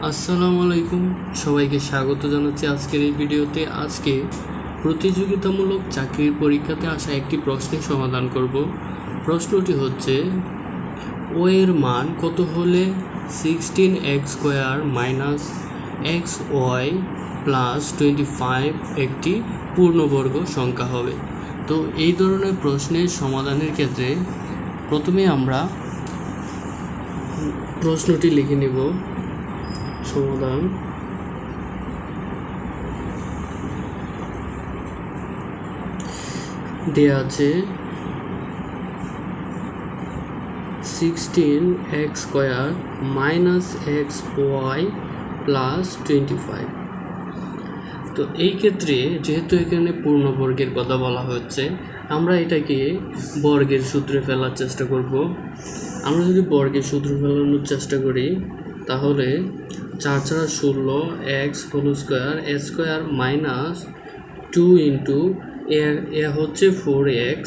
আসসালামু আলাইকুম, সবাইকে স্বাগত জানাচ্ছি আজকের এই ভিডিওতে। আজকে প্রতিযোগিতামূলক চাকরির পরীক্ষাতে আসা একটি প্রশ্নের সমাধান করব। প্রশ্নটি হচ্ছে, ও এর মান কত হলে 16x² মাইনাস XY প্লাস 25 একটি পূর্ণবর্গ সংখ্যা হবে। তো এই ধরনের প্রশ্নের সমাধানের ক্ষেত্রে প্রথমে আমরা প্রশ্নটি লিখে নেব। সমাধান দেয়া আছে 16x² মাইনাস XY প্লাস 25। তো এই ক্ষেত্রে যেহেতু এখানে পূর্ণবর্গের কথা বলা হচ্ছে, আমরা এটাকে বর্গের সূত্রে ফেলার চেষ্টা করব। আমরা যদি বর্গের সূত্র ফেলানোর চেষ্টা করি তাহলে 4 4 16 x² মাইনাস 2 ইন্টু এ হচ্ছে 4x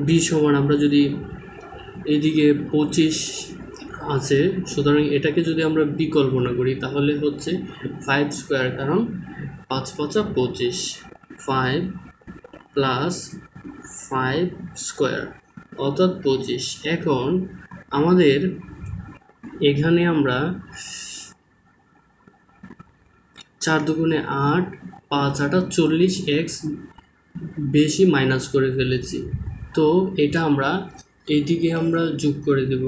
বি সমান, আমরা যদি এদিকে 25 আছে, সুতরাং এটাকে যদি আমরা বি কল্পনা করি তাহলে হচ্ছে 5², কারণ 5 5 25, 5 প্লাস 5² অর্থাৎ 25। এখন আমাদের এখানে আমরা 4 দুগুণে 8, 5 8 40x বেশি মাইনাস করে ফেলেছি। তো এটা আমরা এইদিকে আমরা যোগ করে দেব।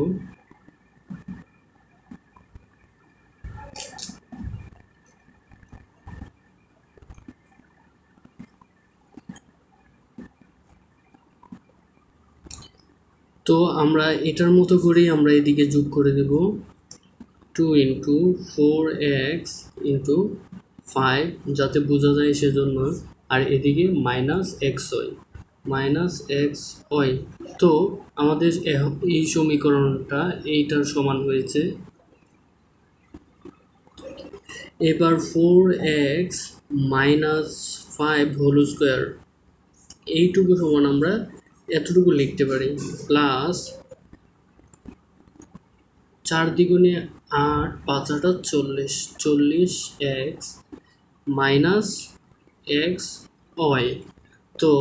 তো আমরা এটার মতো করেই আমরা এদিকে যোগ করে দেব 2 ইন্টু 4x ইন্টু 5, যাতে বোঝা যায় সেজন্য। আর এদিকে মাইনাস XY। তো আমাদের এই সমীকরণটা এইটার সমান হয়েছে। এবার 4x মাইনাস 5 হোল স্কোয়ার, এইটুকু সমান আমরা এতটুকু লিখতে পারি, প্লাস 4 দ্বিগুণে 8, 5 8 40, 40x মাইনাস XY। তো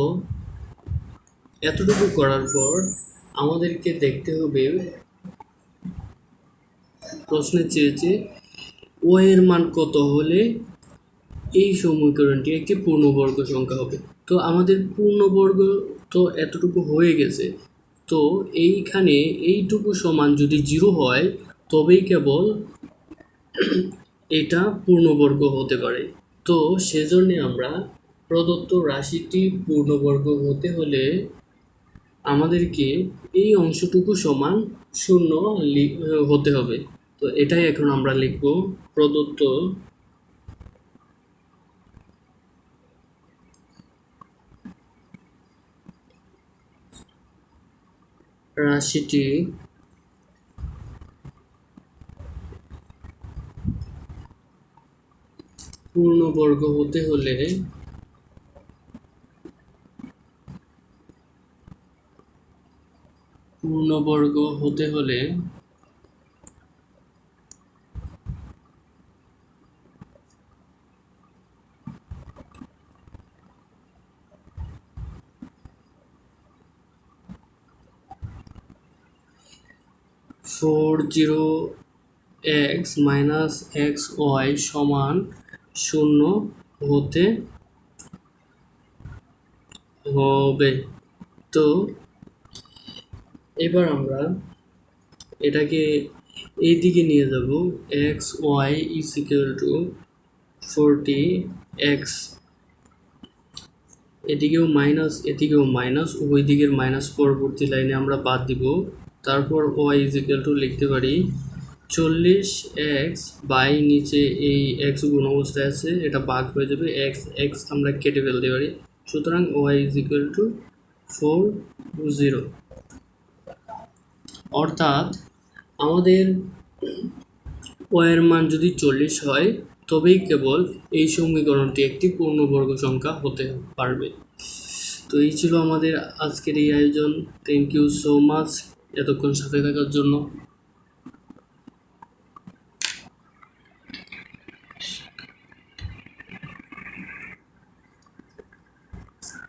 এতটুকু করার পর আমাদেরকে দেখতে হবে, প্রশ্নে চেয়েছে ও এর মান কত হলে এই সমীকরণটি একটি পূর্ণবর্গ সংখ্যা হবে। তো আমাদের পূর্ণবর্গ তো এতটুকু হয়ে গেছে। তো এইখানে এইটুকু সমান যদি 0 হয় তবেই কেবল এটা পূর্ণবর্গ হতে পারে। তো সেজন্য আমরা প্রদত্ত রাশিটি পূর্ণবর্গ হতে হলে আমাদেরকে এই অংশটুকু সমান 0 হতে হবে। তো এটাই এখন আমরা লিখব, প্রদত্ত রাশিটি পূর্ণবর্গ হতে হলে ফোর 0x মাইনাস XY সমান 0 হতে হবে। তো এবার আমরা এটাকে এই দিকে নিয়ে যাব, XY is equal to 40x, এদিকেও মাইনাস এদিকেও মাইনাস, উভয় দিকের মাইনাস পরবর্তী লাইনে আমরা বাদ দিব। তারপর y ইজ ইকুয়াল টু লিখতে পারি 40x বাই নিচে এই x গুণ অবস্থায় আছে, এটা ভাগ হয়ে যাবে, x আমরা কেটে ফেলতে পারি। সুতরাং y ইজ ইকুয়াল টু 40। অর্থাৎ আমাদের ও এর মান যদি 40 হয় তবেই কেবল এই সমীকরণটি একটি পূর্ণবর্গ সংখ্যা হতে পারবে। তো এই ছিল আমাদের আজকের এই আয়োজন। থ্যাংক ইউ সো মাচ এতক্ষণ সাথে থাকার জন্য।